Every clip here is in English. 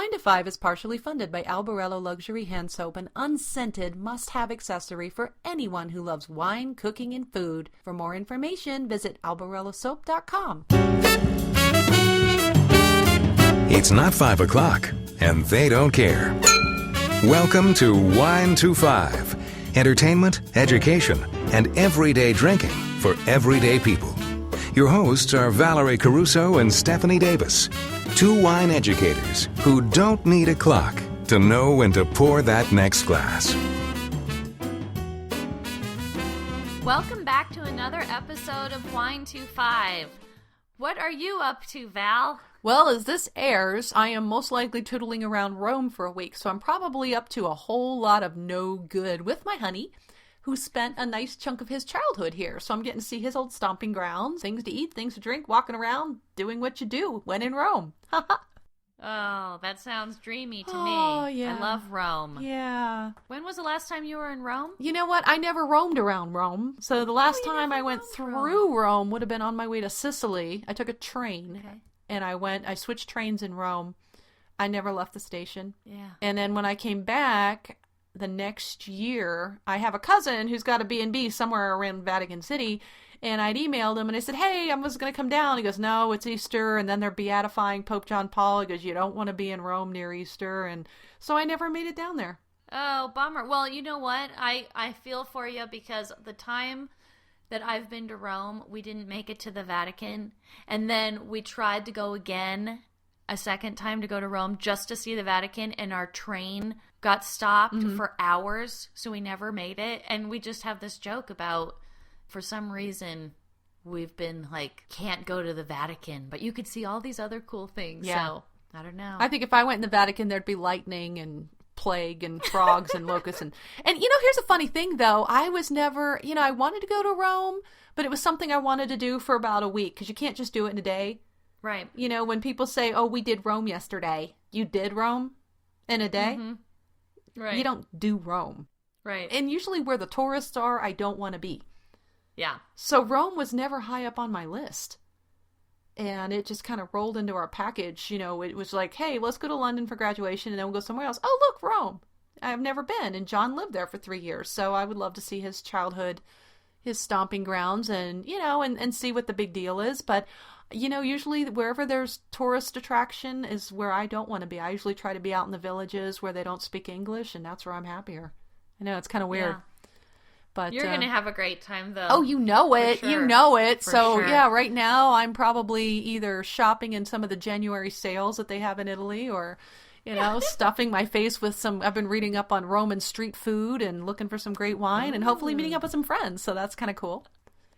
Wine to Five is partially funded by Albarello Luxury Hand Soap, an unscented must-have accessory for anyone who loves wine, cooking, and food. For more information, visit albarellosoap.com. It's not 5 o'clock, and they don't care. Welcome to Wine to Five. Entertainment, education, and everyday drinking for everyday people. Your hosts are Valerie Caruso and Stephanie Davis, two wine educators who don't need a clock to know when to pour that next glass. Welcome back to another episode of Wine to Five. What are you up to, Val? Well, as this airs, I am most likely tootling around Rome for a week, so I'm probably up to a whole lot of no good with my honey, who spent a nice chunk of his childhood here. So I'm getting to see his old stomping grounds, things to eat, things to drink, walking around, doing what you do when in Rome. Oh, that sounds dreamy to me. Oh, yeah. I love Rome. Yeah. When was the last time you were in Rome? You know what? I never roamed around Rome. So the last time I went through Rome would have been on my way to Sicily. I took a train, and I switched trains in Rome. I never left the station. Yeah. And then when I came back the next year, I have a cousin who's got a B&B somewhere around Vatican City, and I'd emailed him and I said, hey, I was going to come down. He goes, no, it's Easter, and then they're beatifying Pope John Paul. He goes, you don't want to be in Rome near Easter, and so I never made it down there. Oh, bummer. Well, you know what? I feel for you, because the time that I've been to Rome, we didn't make it to the Vatican, and then we tried to go again a second time to go to Rome just to see the Vatican, and our train got stopped for hours, so we never made it. And we just have this joke about, for some reason, we've been like, can't go to the Vatican, but you could see all these other cool things. Yeah. So I don't know. I think if I went in the Vatican, there'd be lightning and plague and frogs and locusts. And here's a funny thing, though. I was never, I wanted to go to Rome, but it was something I wanted to do for about a week, because you can't just do it in a day. Right. When people say, oh, we did Rome yesterday. You did Rome in a day? Mm-hmm. Right. You don't do Rome. Right. And usually where the tourists are, I don't want to be. Yeah. So Rome was never high up on my list. And it just kind of rolled into our package. It was like, hey, let's go to London for graduation, and then we'll go somewhere else. Oh, look, Rome. I've never been. And John lived there for 3 years. So I would love to see his childhood, his stomping grounds, and, and see what the big deal is. But usually wherever there's tourist attraction is where I don't want to be. I usually try to be out in the villages where they don't speak English, and that's where I'm happier. I know, it's kind of weird. Yeah. But you're going to have a great time, though. Oh, you know it. Sure. You know it. For so, sure. Yeah, right now I'm probably either shopping in some of the January sales that they have in Italy, or, stuffing my face with I've been reading up on Roman street food and looking for some great wine, and hopefully meeting up with some friends. So that's kind of cool.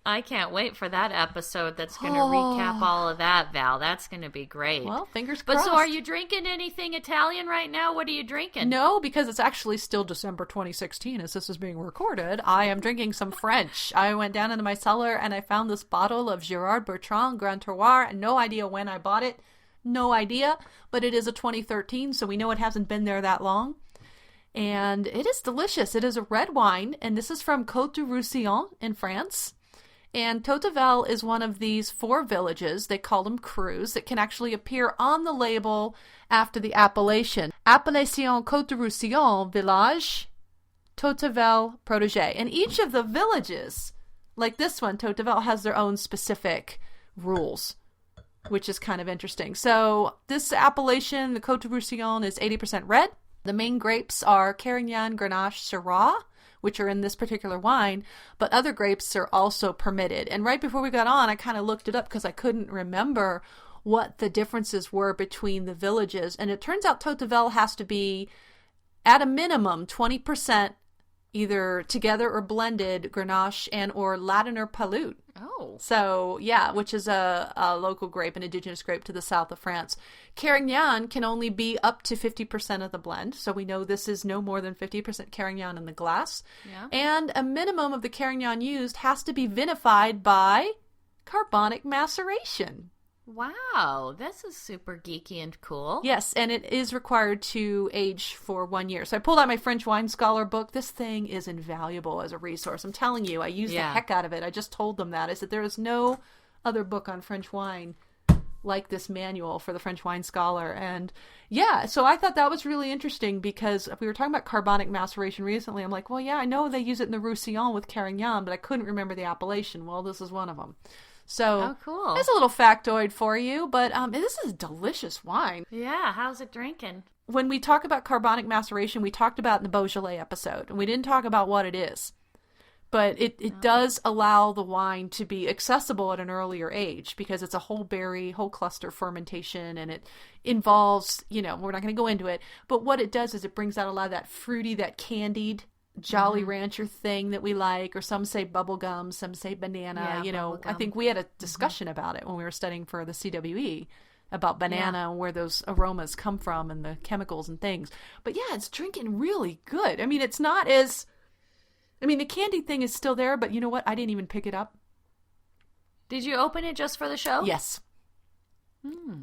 I can't wait for that episode that's going to recap all of that, Val. That's going to be great. Well, fingers crossed. But so are you drinking anything Italian right now? What are you drinking? No, because it's actually still December 2016 as this is being recorded. I am drinking some French. I went down into my cellar and I found this bottle of Girard Bertrand Grand Terroir. No idea when I bought it. No idea. But it is a 2013, so we know it hasn't been there that long. And it is delicious. It is a red wine, and this is from Côte du Roussillon in France. And Tautavel is one of these 4 villages, they call them crus, that can actually appear on the label after the appellation. Appellation Côte du Roussillon Village, Tautavel Protégé. And each of the villages, like this one, Tautavel, has their own specific rules, which is kind of interesting. So this appellation, the Côte du Roussillon, is 80% red. The main grapes are Carignan, Grenache, Syrah, which are in this particular wine, but other grapes are also permitted. And right before we got on, I kind of looked it up because I couldn't remember what the differences were between the villages. And it turns out Tautavel has to be, at a minimum, 20% either together or blended Grenache and or Ladiner Palut. Oh. So, yeah, which is a local grape, an indigenous grape to the south of France. Carignan can only be up to 50% of the blend, so we know this is no more than 50% Carignan in the glass. Yeah. And a minimum of the Carignan used has to be vinified by carbonic maceration. Wow, this is super geeky and cool. Yes, and it is required to age for 1 year. So I pulled out my French Wine Scholar book. This thing is invaluable as a resource. I'm telling you, I used the heck out of it. I just told them that. I said there is no other book on French wine like this manual for the French Wine Scholar. And yeah, so I thought that was really interesting because we were talking about carbonic maceration recently. I'm like, well, yeah, I know they use it in the Roussillon with Carignan, but I couldn't remember the appellation. Well, this is one of them. So oh, cool. There's a little factoid for you, but this is delicious wine. Yeah, how's it drinking? When we talk about carbonic maceration, we talked about in the Beaujolais episode, and we didn't talk about what it is. But it does allow the wine to be accessible at an earlier age because it's a whole berry, whole cluster fermentation, and it involves, we're not going to go into it, but what it does is it brings out a lot of that fruity, that candied Jolly Rancher thing that we like, or some say bubblegum, some say banana. I think we had a discussion about it when we were studying for the CWE about banana and where those aromas come from and the chemicals and things. But yeah, it's drinking really good. I mean, it's not as... the candy thing is still there, but you know what? I didn't even pick it up. Did you open it just for the show? Yes.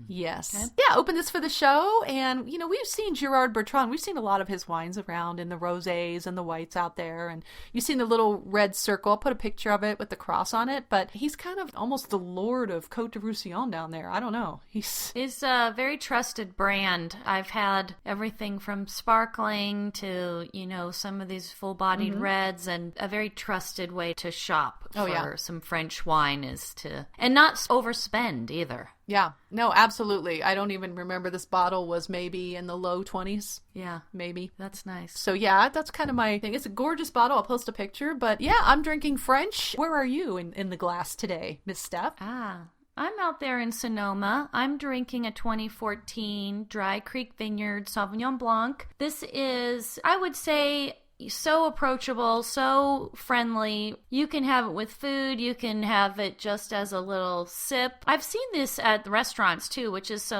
Yes. Okay. Yeah, open this for the show. And, we've seen Gerard Bertrand. We've seen a lot of his wines around in the rosés and the whites out there. And you've seen the little red circle. I'll put a picture of it with the cross on it. But he's kind of almost the lord of Côte de Roussillon down there. I don't know. It's a very trusted brand. I've had everything from sparkling to, some of these full-bodied reds, and a very trusted way to shop for some French wine is to... And not overspend either. Yeah, no, absolutely. I don't even remember, this bottle was maybe in the low 20s. Yeah. Maybe. That's nice. So yeah, that's kind of my thing. It's a gorgeous bottle. I'll post a picture. But yeah, I'm drinking French. Where are you in the glass today, Miss Steph? I'm out there in Sonoma. I'm drinking a 2014 Dry Creek Vineyard Sauvignon Blanc. This is, I would say... so approachable, so friendly. You can have it with food. You can have it just as a little sip. I've seen this at the restaurants too,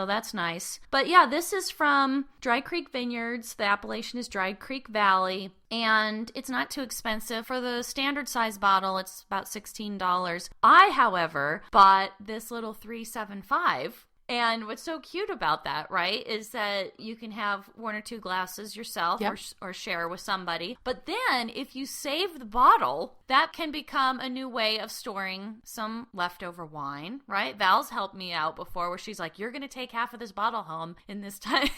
that's nice. But yeah, this is from Dry Creek Vineyards. The appellation is Dry Creek Valley. And it's not too expensive. For the standard size bottle, it's about $16. I, however, bought this little 375. And what's so cute about that, right, is that you can have one or two glasses yourself or share with somebody. But then if you save the bottle, that can become a new way of storing some leftover wine, right? Val's helped me out before where she's like, you're going to take half of this bottle home in this time.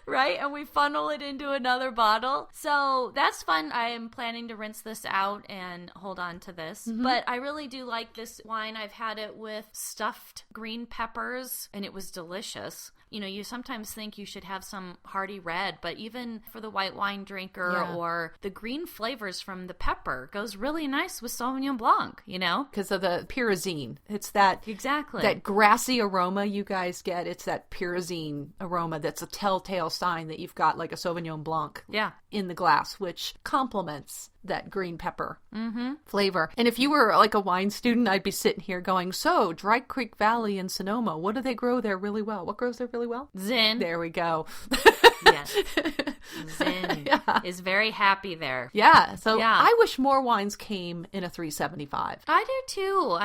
Right? And we funnel it into another bottle. So that's fun. I am planning to rinse this out and hold on to this. But I really do like this wine. I've had it with stuffed green peppers, and it was delicious. You sometimes think you should have some hearty red, but even for the white wine drinker or the green flavors from the pepper goes really nice with Sauvignon Blanc, Because of the pyrazine. It's that... Exactly. That grassy aroma you guys get. It's that pyrazine aroma that's a telltale sign that you've got like a Sauvignon Blanc in the glass, which complements that green pepper flavor. And if you were like a wine student, I'd be sitting here going, so Dry Creek Valley in Sonoma, what do they grow there really well? What grows there really well? Zin. There we go. Yes. Zin is very happy there. Yeah. So I wish more wines came in a 375. I do too.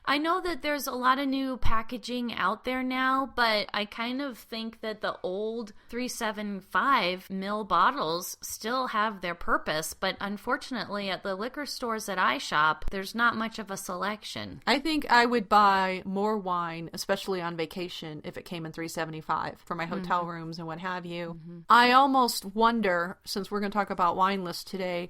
I know that there's a lot of new packaging out there now, but I kind of think that the old 375 ml bottles still have their purpose, but unfortunately at the liquor stores that I shop, there's not much of a selection. I think I would buy more wine, especially on vacation, if it came in 375 for my hotel rooms and what have you. I almost wonder, since we're going to talk about wine lists today,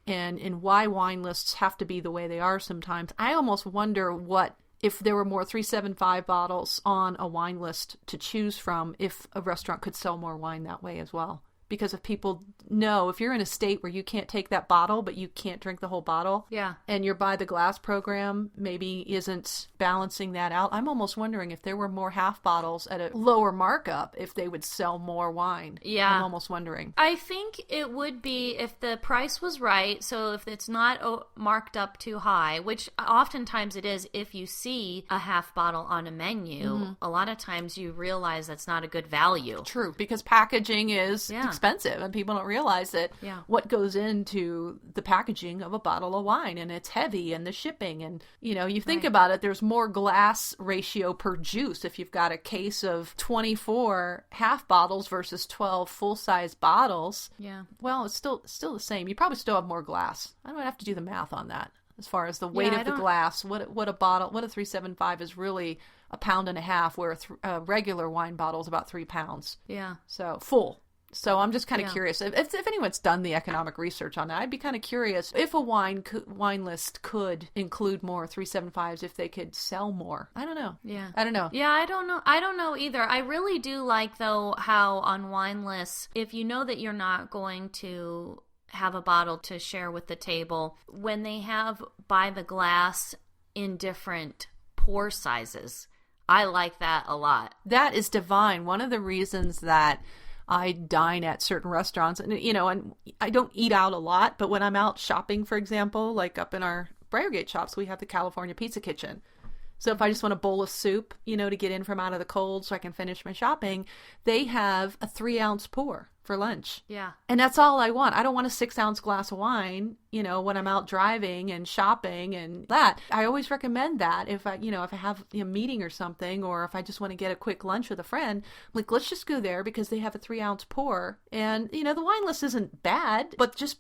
and why wine lists have to be the way they are sometimes, I almost wonder what, if there were more 375 bottles on a wine list to choose from, if a restaurant could sell more wine that way as well. Because if people know, if you're in a state where you can't take that bottle, but you can't drink the whole bottle, and your by the glass program maybe isn't balancing that out, I'm almost wondering if there were more half bottles at a lower markup, if they would sell more wine. Yeah. I'm almost wondering. I think it would be if the price was right, so if it's not marked up too high, which oftentimes it is if you see a half bottle on a menu, a lot of times you realize that's not a good value. True, because packaging is expensive, and people don't realize that what goes into the packaging of a bottle of wine, and it's heavy, and the shipping, and you think about it, there's more glass ratio per juice if you've got a case of 24 half bottles versus 12 full-size bottles. Well, it's still the same. You probably still have more glass. I don't have to do the math on that as far as the weight of the glass, what a 375 is really 1.5 pounds, where a regular wine bottle is about 3 pounds. Yeah. So full. So I'm just kind of Yeah. curious if anyone's done the economic research on that. I'd be kind of curious if a wine list could include more 375s, if they could sell more. I don't know. Yeah. I don't know. Yeah, I don't know. I don't know either. I really do like, though, how on wine lists, if you know that you're not going to have a bottle to share with the table, when they have by the glass in different pour sizes, I like that a lot. That is divine. One of the reasons that I dine at certain restaurants, and and I don't eat out a lot, but when I'm out shopping, for example, like up in our Briargate shops, we have the California Pizza Kitchen. So if I just want a bowl of soup, to get in from out of the cold so I can finish my shopping, they have a 3-ounce pour for lunch. Yeah. And that's all I want. I don't want a 6-ounce glass of wine, when I'm out driving and shopping and that. I always recommend that if I have a meeting or something, or if I just want to get a quick lunch with a friend, like, let's just go there because they have a 3-ounce pour. And, the wine list isn't bad, but just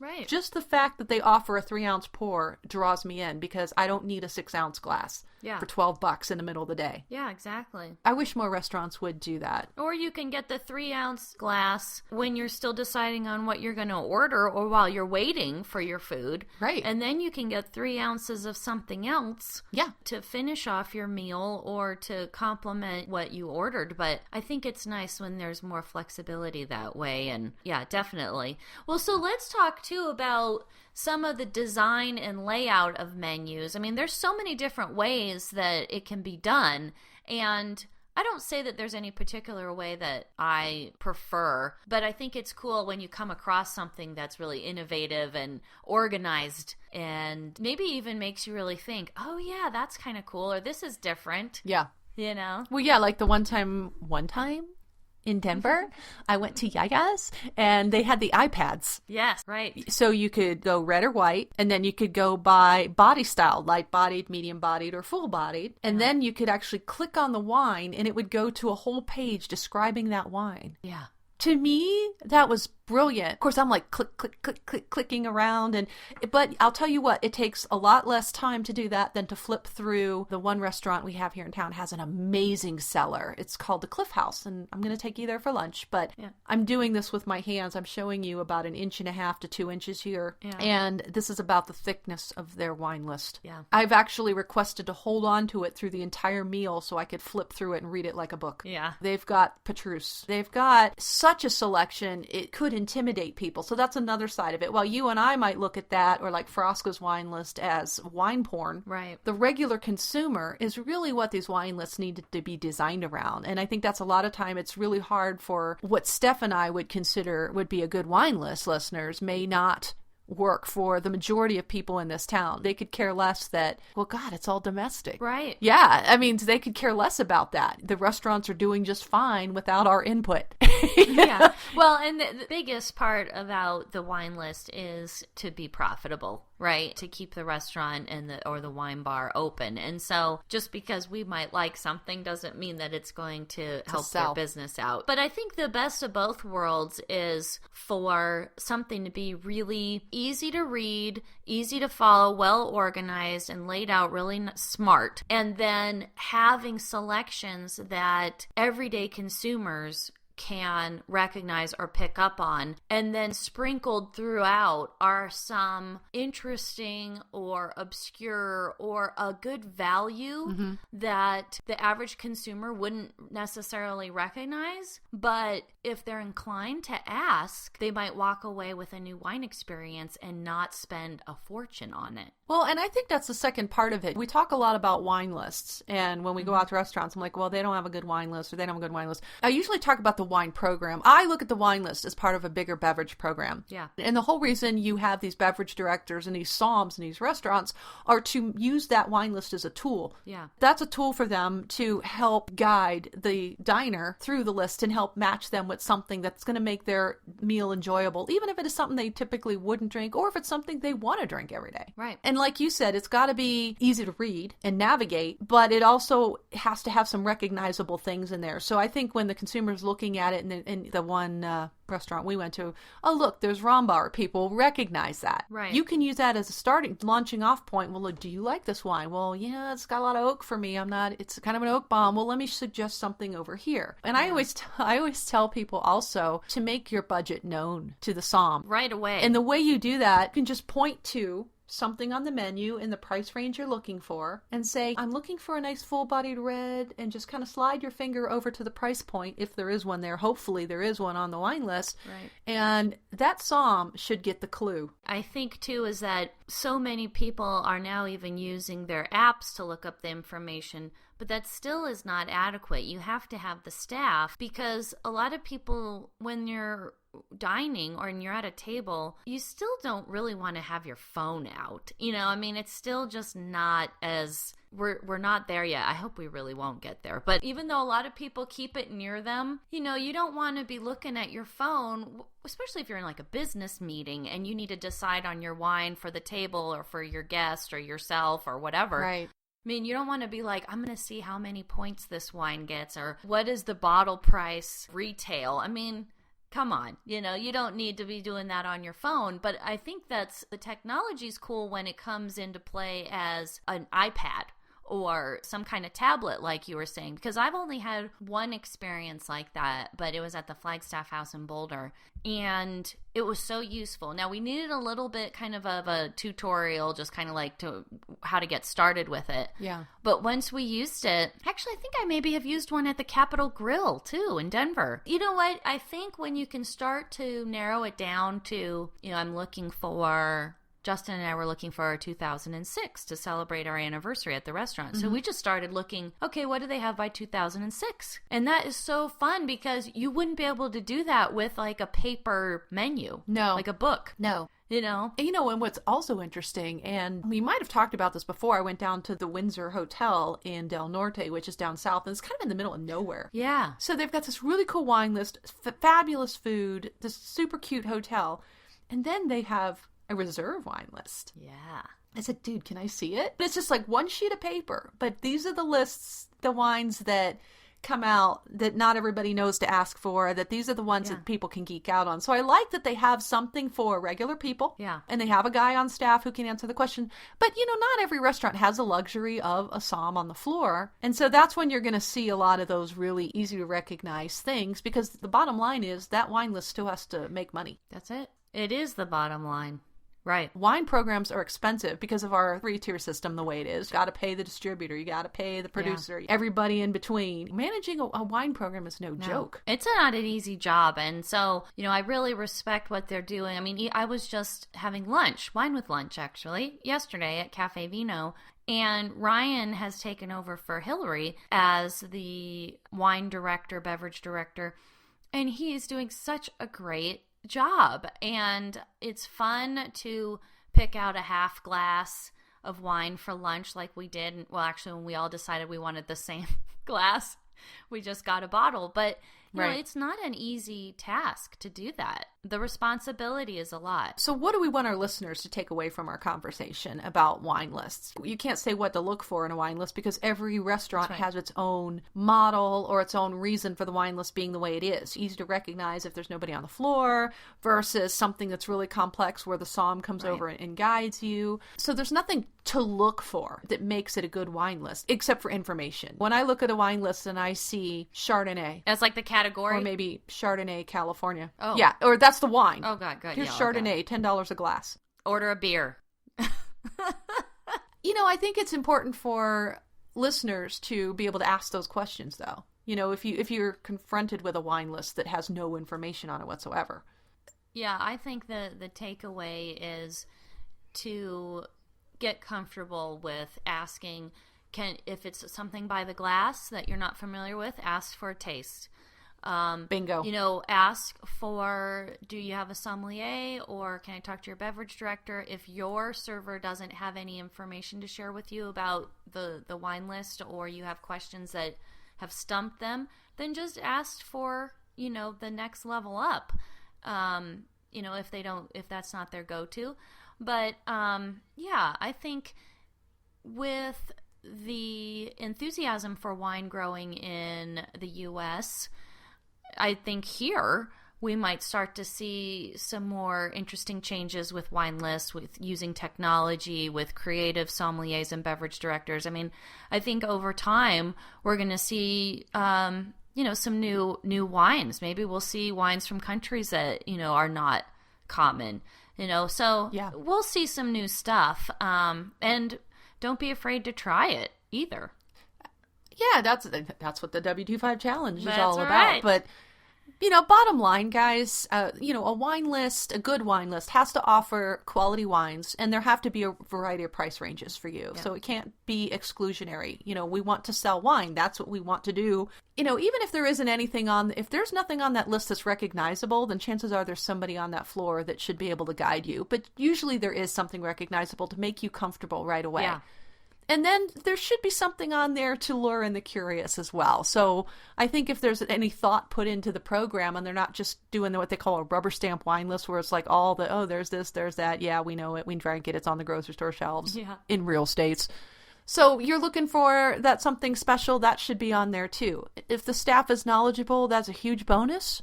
the fact that they offer a 3-ounce pour draws me in, because I don't need a 6-ounce glass for $12 in the middle of the day. Yeah, exactly. I wish more restaurants would do that. Or you can get the 3-ounce glass when you're still deciding on what you're going to order, or while you're waiting for your food. Right. And then you can get 3 ounces of something else to finish off your meal or to complement what you ordered. But I think it's nice when there's more flexibility that way. And yeah, definitely. Well, so let's talk too about some of the design and layout of menus. I mean, there's so many different ways that it can be done. And I don't say that there's any particular way that I prefer, but I think it's cool when you come across something that's really innovative and organized, and maybe even makes you really think, oh yeah, that's kind of cool, or this is different. Yeah. Well, yeah, like the one time in Denver, I went to Yaya's and they had the iPads. Yes, right. So you could go red or white, and then you could go by body style, light bodied, medium bodied, or full bodied. And then you could actually click on the wine and it would go to a whole page describing that wine. Yeah. To me, that was brilliant. Of course, I'm like clicking around, but I'll tell you what, it takes a lot less time to do that than to flip through. The one restaurant we have here in town has an amazing cellar. It's called the Cliff House, and I'm going to take you there for lunch, but I'm doing this with my hands. I'm showing you about 1.5 inches to 2 inches here, and this is about the thickness of their wine list. Yeah. I've actually requested to hold on to it through the entire meal so I could flip through it and read it like a book. Yeah. They've got Petrus. They've got such a selection, it could intimidate people. So that's another side of it. While you and I might look at that, or like Frosco's wine list, as wine porn, right? The regular consumer is really what these wine lists need to be designed around. And I think that's a lot of time it's really hard for what Steph and I would consider would be a good wine list listeners may not work for the majority of people in this town. They could care less that, well, God, it's all domestic. Right. Yeah. I mean, they could care less about that. The restaurants are doing just fine without our input. Yeah. Well, and the biggest part about the wine list is to be profitable, right? To keep the restaurant and the wine bar open. And so just because we might like something doesn't mean that it's going to help their business out. But I think the best of both worlds is for something to be really easy to read, easy to follow, well organized, and laid out really smart. And then having selections that everyday consumers can recognize or pick up on, and then sprinkled throughout are some interesting or obscure or a good value that the average consumer wouldn't necessarily recognize, but if they're inclined to ask, they might walk away with a new wine experience and not spend a fortune on it. Well, and I think that's the second part of it. We talk a lot about wine lists, and when we go out to restaurants, I'm like, well, they don't have a good wine list, or they don't have a good wine list. I usually talk about the wine program. I look at the wine list as part of a bigger beverage program. Yeah. And the whole reason you have these beverage directors and these somms in these restaurants are to use that wine list as a tool. Yeah. That's a tool for them to help guide the diner through the list and help match them with something that's going to make their meal enjoyable, even if it is something they typically wouldn't drink, or if it's something they want to drink every day. Right. And And like you said, it's got to be easy to read and navigate, but it also has to have some recognizable things in there. So I think when the consumer's looking at it in the one restaurant we went to, oh, look, there's Rombar. People recognize that. Right. You can use that as a launching off point. Well, look, do you like this wine? Well, yeah, it's got a lot of oak for me. It's kind of an oak bomb. Well, let me suggest something over here. And I always tell people also to make your budget known to the som right away. And the way you do that, you can just point to something on the menu in the price range you're looking for and say, I'm looking for a nice full-bodied red, and just kind of slide your finger over to the price point if there is one there. Hopefully there is one on the wine list. Right. And that som should get the clue. I think too is that so many people are now even using their apps to look up the information, but that still is not adequate. You have to have the staff, because a lot of people, when you're dining or when you're at a table, you still don't really want to have your phone out. It's still just not as, we're not there yet. I hope we really won't get there. But even though a lot of people keep it near them, you don't want to be looking at your phone, especially if you're in like a business meeting and you need to decide on your wine for the table or for your guest or yourself or whatever. Right. You don't want to be like, I'm going to see how many points this wine gets, or what is the bottle price retail. Come on, you don't need to be doing that on your phone. But I think the technology's cool when it comes into play as an iPad or some kind of tablet, like you were saying, because I've only had one experience like that, but it was at the Flagstaff House in Boulder, and it was so useful. Now, we needed a little bit kind of a tutorial, just kind of like to how to get started with it. Yeah. But once we used it, actually, I think I maybe have used one at the Capitol Grill, too, in Denver. You know what? I think when you can start to narrow it down to, Justin and I were looking for our 2006 to celebrate our anniversary at the restaurant. Mm-hmm. So we just started looking, okay, what do they have by 2006? And that is so fun, because you wouldn't be able to do that with like a paper menu. No. Like a book. No. And what's also interesting, and we might have talked about this before, I went down to the Windsor Hotel in Del Norte, which is down south, and it's kind of in the middle of nowhere. Yeah. So they've got this really cool wine list, fabulous food, this super cute hotel, and then they have a reserve wine list. Yeah. I said, dude, can I see it? It's just like one sheet of paper, but these are the lists, the wines that come out that not everybody knows to ask for, that these are the ones that people can geek out on. So I like that they have something for regular people. Yeah. And they have a guy on staff who can answer the question. But, not every restaurant has the luxury of a som on the floor. And so that's when you're going to see a lot of those really easy to recognize things, because the bottom line is that wine list still has to make money. That's it. It is the bottom line. Right. Wine programs are expensive because of our 3-tier system the way it is. You got to pay the distributor. You got to pay the producer. Yeah. Everybody in between. Managing a wine program is no joke. It's not an easy job. And so, I really respect what they're doing. I was just having wine with lunch, actually, yesterday at Cafe Vino. And Ryan has taken over for Hillary as the wine director, beverage director. And he is doing such a great job, and it's fun to pick out a half glass of wine for lunch like we did. Well, actually, when we all decided we wanted the same glass, we just got a bottle. But it's not an easy task to do that. The responsibility is a lot. So what do we want our listeners to take away from our conversation about wine lists? You can't say what to look for in a wine list, because every restaurant has its own model or its own reason for the wine list being the way it is. Easy to recognize if there's nobody on the floor versus something that's really complex where the som comes over and guides you. So there's nothing to look for that makes it a good wine list, except for information. When I look at a wine list and I see Chardonnay. As like the category? Or maybe Chardonnay, California. Oh. Yeah, or that's the wine. Oh, God. Here's Chardonnay, $10 a glass. Order a beer. I think it's important for listeners to be able to ask those questions, though. If you're confronted with a wine list that has no information on it whatsoever. Yeah, I think the takeaway is to get comfortable with asking, if it's something by the glass that you're not familiar with, ask for a taste. Bingo. Ask for, do you have a sommelier, or can I talk to your beverage director? If your server doesn't have any information to share with you about the wine list, or you have questions that have stumped them, then just ask for, the next level up. If that's not their go-to. But yeah, I think with the enthusiasm for wine growing in the U.S., I think here we might start to see some more interesting changes with wine lists, with using technology, with creative sommeliers and beverage directors. I mean, I think over time we're going to see, some new wines. Maybe we'll see wines from countries that, are not common, so Yeah. we'll see some new stuff. And don't be afraid to try it either. Yeah, that's what the W25 challenge is That's all about. right. But bottom line, guys, a wine list, a good wine list has to offer quality wines, and there have to be a variety of price ranges for you. Yeah. So it can't be exclusionary. We want to sell wine. That's what we want to do. Even if there isn't anything if there's nothing on that list that's recognizable, then chances are there's somebody on that floor that should be able to guide you. But usually there is something recognizable to make you comfortable right away. Yeah. And then there should be something on there to lure in the curious as well. So I think if there's any thought put into the program and they're not just doing what they call a rubber stamp wine list where it's like there's this, there's that. Yeah, we know it. We drank it. It's on the grocery store shelves in real states. So you're looking for that something special, that should be on there too. If the staff is knowledgeable, that's a huge bonus.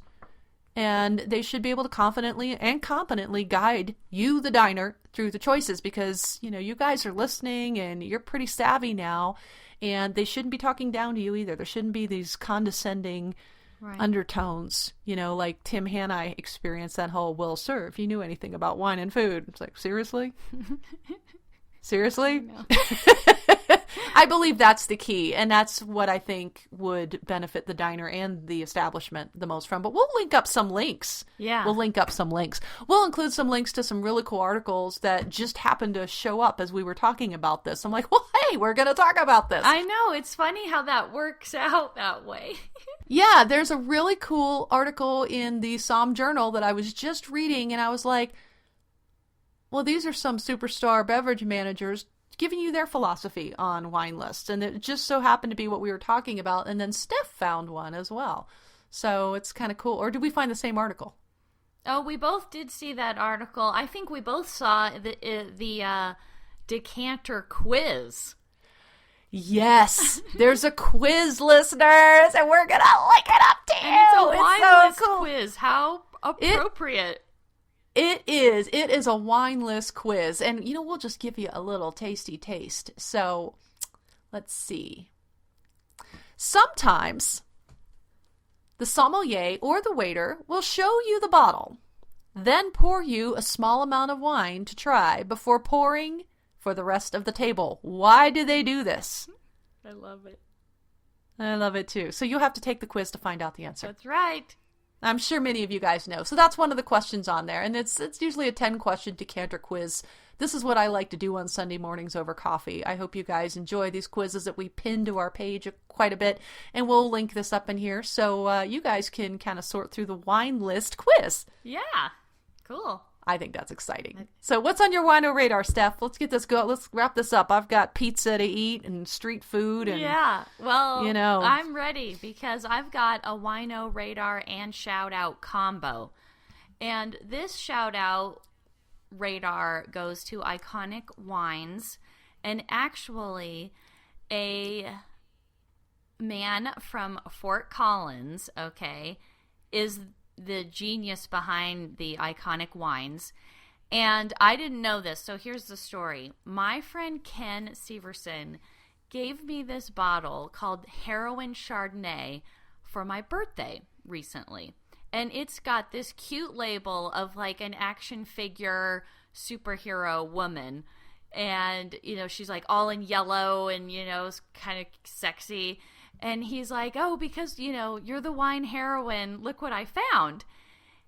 And they should be able to confidently and competently guide you, the diner, through the choices because, you guys are listening and you're pretty savvy now. And they shouldn't be talking down to you either. There shouldn't be these condescending undertones, like Tim Hanai experienced that whole, well, sir, if you knew anything about wine and food. It's like, seriously? Seriously? I believe that's the key, and that's what I think would benefit the diner and the establishment the most from. But we'll link up some links. Yeah. We'll link up some links. We'll include some links to some really cool articles that just happened to show up as we were talking about this. I'm like, well, hey, we're going to talk about this. I know. It's funny how that works out that way. Yeah, there's a really cool article in the Somm Journal that I was just reading, and I was like, well, these are some superstar beverage managers giving you their philosophy on wine lists. And it just so happened to be what we were talking about. And then Steph found one as well. So it's kind of cool. Or did we find the same article? Oh, we both did see that article. I think we both saw the decanter quiz. Yes, there's a quiz, listeners, and we're going to link it up to you. And it's a wine so list cool. quiz. How appropriate. It is a wine list quiz, and we'll just give you a little tasty taste. So let's see. Sometimes the sommelier or the waiter will show you the bottle, then pour you a small amount of wine to try before pouring for the rest of the table. Why do they do this? I love it. I love it too. So you'll have to take the quiz to find out the answer. That's right. I'm sure many of you guys know. So that's one of the questions on there. And it's usually a 10-question decanter quiz. This is what I like to do on Sunday mornings over coffee. I hope you guys enjoy these quizzes that we pin to our page quite a bit. And we'll link this up in here so you guys can kind of sort through the wine list quiz. Yeah. Cool. I think that's exciting. So what's on your wino radar, Steph? Let's get this go. Let's wrap this up. I've got pizza to eat and street food. And yeah. Well, I'm ready because I've got a wino radar and shout out combo. And this shout out radar goes to Iconic Wines, and actually a man from Fort Collins, is the genius behind the Iconic Wines. And I didn't know this, so here's the story. My friend Ken Severson gave me this bottle called Heroin Chardonnay for my birthday recently. And it's got this cute label of like an action figure superhero woman. And, she's like all in yellow and, it's kind of sexy. And he's like, oh, because, you're the wine heroine. Look what I found.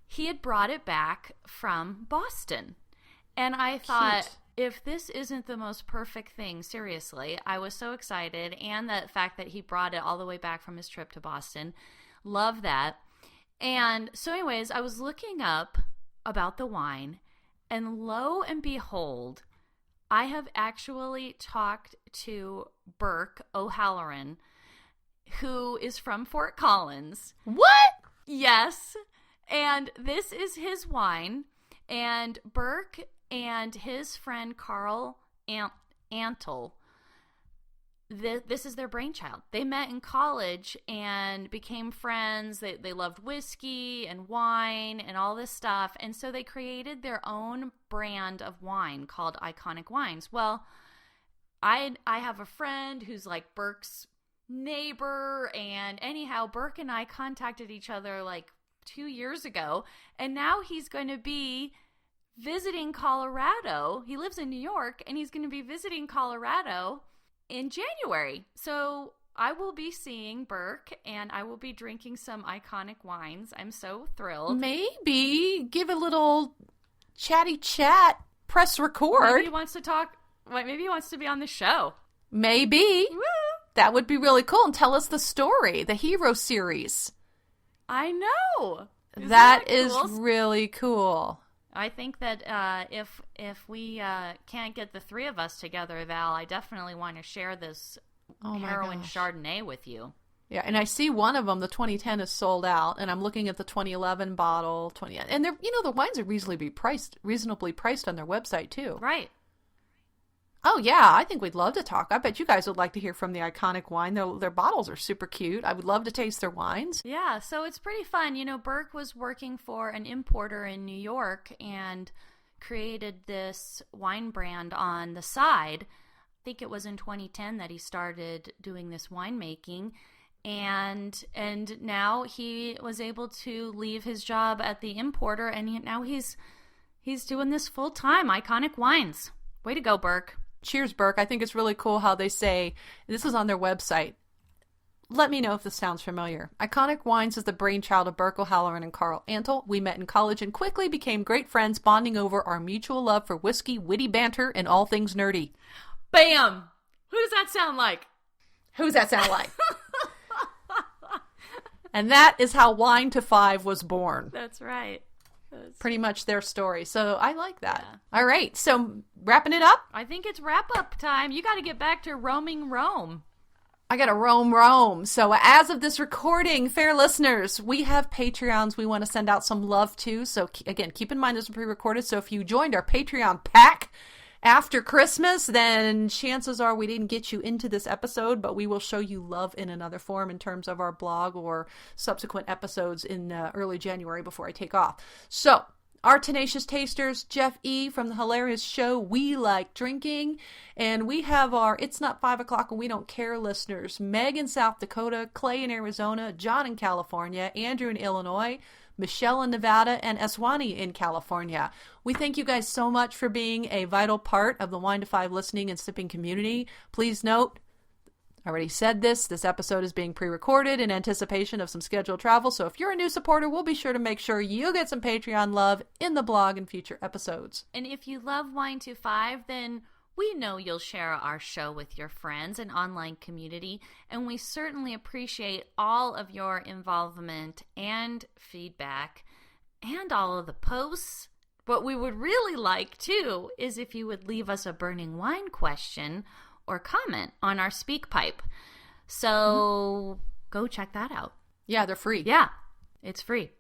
He had brought it back from Boston. And I thought, if this isn't the most perfect thing, seriously, I was so excited. And the fact that he brought it all the way back from his trip to Boston. Love that. And so anyways, I was looking up about the wine. And lo and behold, I have actually talked to Burke O'Halloran, who is from Fort Collins. What? Yes. And this is his wine. And Burke and his friend Carl Antle. This is their brainchild. They met in college and became friends. They loved whiskey and wine and all this stuff. And so they created their own brand of wine called Iconic Wines. Well, I have a friend who's like Burke's neighbor. And anyhow, Burke and I contacted each other like 2 years ago. And now he's going to be visiting Colorado. He lives in New York, and he's going to be visiting Colorado in January. So I will be seeing Burke, and I will be drinking some iconic wines. I'm so thrilled. Maybe give a little chatty chat, press record. Maybe he wants to talk. Maybe he wants to be on the show. Maybe. Woo! That would be really cool. And tell us the story, the hero series. I know. That cool? is really cool. I think that if we can't get the three of us together, Val, I definitely want to share this heroin Chardonnay with you. Yeah, and I see one of them, the 2010, is sold out, and I'm looking at the 2011 bottle. And they're, the wines are reasonably priced on their website too. Right. Oh yeah, I think we'd love to talk. I bet you guys would like to hear from the Iconic Wine. Their bottles are super cute. I would love to taste their wines. Yeah, so it's pretty fun. Burke was working for an importer in New York and created this wine brand on the side. I think it was in 2010 that he started doing this winemaking. And now he was able to leave his job at the importer, and now he's doing this full time. Iconic Wines. Way to go, Burke. Cheers, Burke. I think it's really cool how they say, this is on their website. Let me know if this sounds familiar. Iconic Wines is the brainchild of Burke O'Halloran and Carl Antle. We met in college and quickly became great friends, bonding over our mutual love for whiskey, witty banter, and all things nerdy. Bam! Who does that sound like? Who's that sound like? And that is how Wine to Five was born. That's right. Pretty much their story. So I like that. Yeah. All right. So wrapping it up? I think it's wrap-up time. You got to get back to roaming Rome. I got to roam. So as of this recording, fair listeners, we have Patreons we want to send out some love to. So again, keep in mind this is pre-recorded. So if you joined our Patreon pack after Christmas, then chances are we didn't get you into this episode, but we will show you love in another form in terms of our blog or subsequent episodes in early January before I take off. So our tenacious tasters, Jeff E. from the hilarious show We Like Drinking, and we have our It's Not 5 o'clock and We Don't Care listeners, Meg in South Dakota, Clay in Arizona, John in California, Andrew in Illinois, Michelle in Nevada, and Eswani in California. We thank you guys so much for being a vital part of the Wine to Five listening and sipping community. Please note, I already said this episode is being pre-recorded in anticipation of some scheduled travel, so if you're a new supporter, we'll be sure to make sure you get some Patreon love in the blog and future episodes. And if you love Wine to Five, then we know you'll share our show with your friends and online community, and we certainly appreciate all of your involvement and feedback and all of the posts. What we would really like, too, is if you would leave us a burning wine question or comment on our SpeakPipe. So go check that out. Yeah, they're free. Yeah, it's free.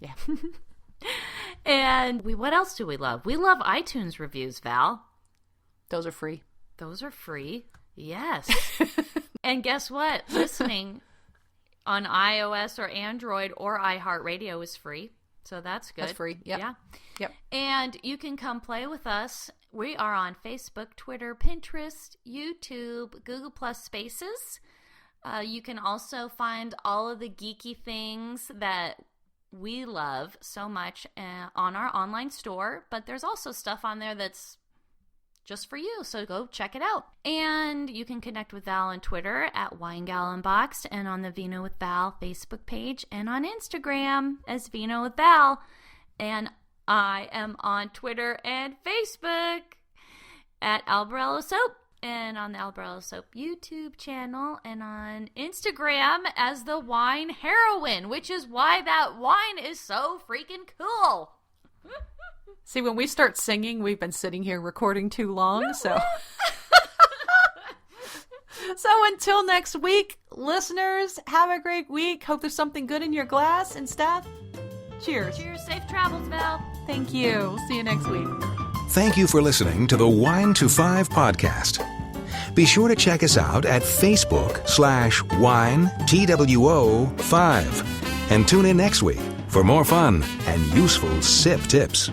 Yeah. And what else do we love? We love iTunes reviews, Val. Those are free. Those are free. Yes. And guess what? Listening on iOS or Android or iHeartRadio is free. So that's good. That's free. Yep. Yeah. Yep. And you can come play with us. We are on Facebook, Twitter, Pinterest, YouTube, Google Plus Spaces. You can also find all of the geeky things that we love so much on our online store. But there's also stuff on there that's just for you, so go check it out. And you can connect with Val on Twitter at WineGalUnboxed and on the Vino with Val Facebook page and on Instagram as Vino with Val. And I am on Twitter and Facebook at Albarello Soap and on the Albarello Soap YouTube channel and on Instagram as the Wine Heroine, which is why that wine is so freaking cool. See, when we start singing, we've been sitting here recording too long, so... So until next week, listeners, have a great week. Hope there's something good in your glass. And Steph, cheers. Cheers. Safe travels, Val. Thank you. See you next week. Thank you for listening to the Wine to Five podcast. Be sure to check us out at Facebook/WineTWO5 and tune in next week for more fun and useful sip tips.